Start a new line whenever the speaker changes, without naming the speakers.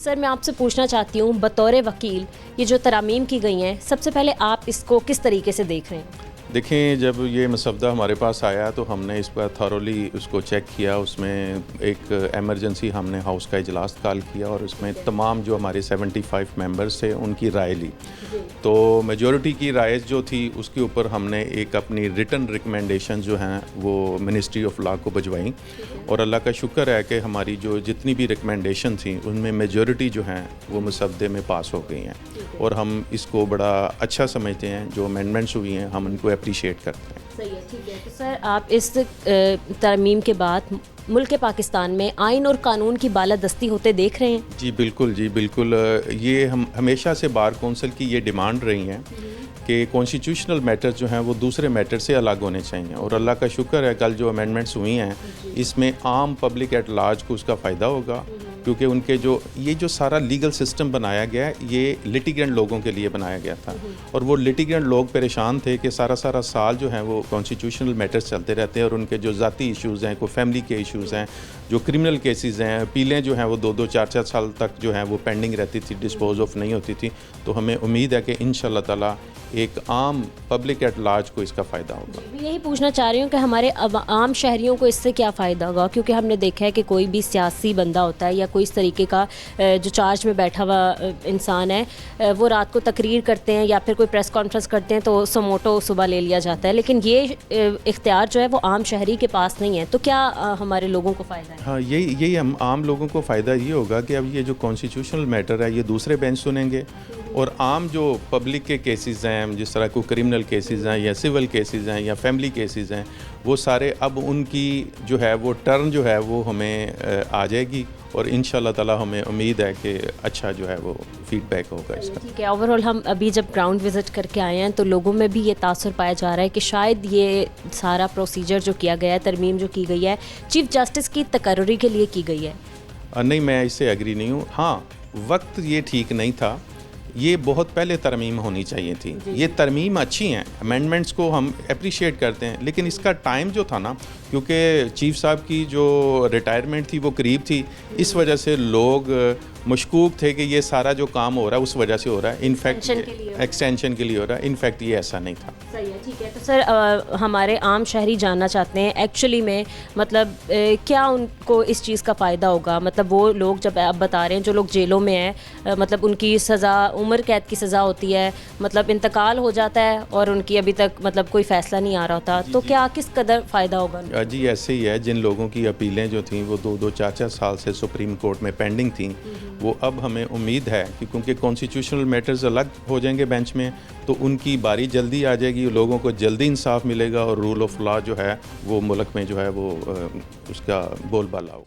سر میں آپ سے پوچھنا چاہتی ہوں بطور وکیل یہ جو ترامیم کی گئی ہیں سب سے پہلے آپ اس کو کس طریقے سے دیکھ رہے ہیں؟
دیکھیں، جب یہ مسودہ ہمارے پاس آیا تو ہم نے اس پر تھورولی اس کو چیک کیا. اس میں ایک ایمرجنسی ہم نے ہاؤس کا اجلاس کال کیا اور اس میں تمام جو ہمارے 75 ممبرز تھے ان کی رائے لی. تو میجورٹی کی رائے جو تھی اس کے اوپر ہم نے ایک اپنی ریٹن ریکمنڈیشن جو ہیں وہ منسٹری آف لا کو بھجوائیں. اور اللہ کا شکر ہے کہ ہماری جو جتنی بھی ریکمنڈیشن تھیں ان میں میجورٹی جو ہیں وہ مسودے میں پاس ہو گئی ہیں. اور ہم اس کو بڑا اچھا سمجھتے ہیں. جو امینڈمنٹس ہوئی ہیں ہم ان کو اپریشیٹ کرتے ہیں.
صحیح ہے، ٹھیک ہے. تو سر آپ اس ترمیم کے بعد ملک پاکستان میں آئین اور قانون کی بالادستی ہوتے دیکھ رہے ہیں؟
جی بالکل، جی بالکل. یہ ہم ہمیشہ سے بار کونسل کی یہ ڈیمانڈ رہی ہیں کہ کانسٹیٹیوشنل میٹر جو ہیں وہ دوسرے میٹر سے الگ ہونے چاہیے. اور اللہ کا شکر ہے کل جو امینڈمنٹس ہوئی ہیں اس میں عام پبلک ایٹ لارج کو اس کا فائدہ ہوگا. کیونکہ ان کے جو سارا لیگل سسٹم بنایا گیا ہے یہ لٹیگنٹ لوگوں کے لیے بنایا گیا تھا. اور وہ لٹیگنٹ لوگ پریشان تھے کہ سارا سال جو ہیں وہ کانسٹیٹیوشنل میٹرز چلتے رہتے ہیں اور ان کے جو ذاتی ایشوز ہیں، کوئی فیملی کے ایشوز ہیں، جو کرمنل کیسز ہیں، اپیلیں جو ہیں وہ 2 4 سال تک جو ہیں وہ پینڈنگ رہتی تھی، ڈسپوز آف نہیں ہوتی تھی. تو ہمیں امید ہے کہ انشاءاللہ تعالیٰ ایک عام پبلک ایٹ لارج کو اس کا فائدہ ہوگا.
یہی پوچھنا چاہ رہی ہوں کہ ہمارے عام شہریوں کو اس سے کیا فائدہ ہوگا؟ کیونکہ ہم نے دیکھا ہے کہ کوئی بھی سیاسی بندہ ہوتا ہے یا کوئی اس طریقے کا جو چارج میں بیٹھا ہوا انسان ہے وہ رات کو تقریر کرتے ہیں یا پھر کوئی پریس کانفرنس کرتے ہیں تو سموٹو صبح لے لیا جاتا ہے. لیکن یہ اختیار جو ہے وہ عام شہری کے پاس نہیں ہے. تو کیا ہمارے لوگوں کو فائدہ ہے؟
ہاں، یہی ہم عام لوگوں کو فائدہ یہ ہوگا کہ اب یہ جو کانسٹیٹیوشنل میٹر ہے یہ دوسرے بینچ سنیں گے. اور عام جو پبلک کے کیسز ہیں جس طرح کوئی کرمنل کیسز ہیں یا سول کیسز ہیں یا فیملی کیسز ہیں وہ سارے اب ان کی جو ہے وہ ٹرن جو ہے وہ ہمیں آ جائے گی. اور انشاءاللہ تعالیٰ ہمیں امید ہے کہ اچھا جو ہے وہ فیڈ بیک ہوگا اس کا.
ٹھیک ہے. اوور آل ہم ابھی جب گراؤنڈ وزٹ کر کے آئے ہیں تو لوگوں میں بھی یہ تاثر پایا جا رہا ہے کہ شاید یہ سارا پروسیجر جو کیا گیا ہے، ترمیم جو کی گئی ہے، چیف جسٹس کی تقرری کے لیے کی گئی ہے.
نہیں، میں اس سے ایگری نہیں ہوں. ہاں، وقت یہ ٹھیک نہیں تھا. یہ بہت پہلے ترمیم ہونی چاہیے تھی. یہ ترمیم اچھی ہیں، امینڈمنٹس کو ہم اپریشیٹ کرتے ہیں، لیکن اس کا ٹائم جو تھا نا، کیونکہ چیف صاحب کی جو ریٹائرمنٹ تھی وہ قریب تھی، اس وجہ سے لوگ مشکوک تھے کہ یہ سارا جو کام ہو رہا ہے اس وجہ سے ہو رہا ہے. انفیکٹ ایکسٹینشن کے لیے ہو رہا ہے. انفیکٹ یہ ایسا نہیں تھا.
صحیح ہے، ٹھیک ہے. تو سر ہمارے عام شہری جاننا چاہتے ہیں ایکچولی میں مطلب کیا ان کو اس چیز کا فائدہ ہوگا؟ مطلب وہ لوگ جب آپ بتا رہے ہیں جو لوگ جیلوں میں ہیں، مطلب ان کی سزا عمر قید کی سزا ہوتی ہے، مطلب انتقال ہو جاتا ہے اور ان کی ابھی تک مطلب کوئی فیصلہ نہیں آ رہا ہوتا. تو کیا کس قدر فائدہ ہوگا؟
جی ایسے ہی ہے. جن لوگوں کی اپیلیں جو تھیں وہ 2 4 سال سے سپریم کورٹ میں پینڈنگ تھیں، وہ اب ہمیں امید ہے کہ کیونکہ کانسٹیٹیوشنل میٹرز الگ ہو جائیں گے بینچ میں تو ان کی باری جلدی آ جائے گی. لوگوں کو جلدی انصاف ملے گا اور رول آف لا جو ہے وہ ملک میں جو ہے وہ اس کا بول بالا ہوگا.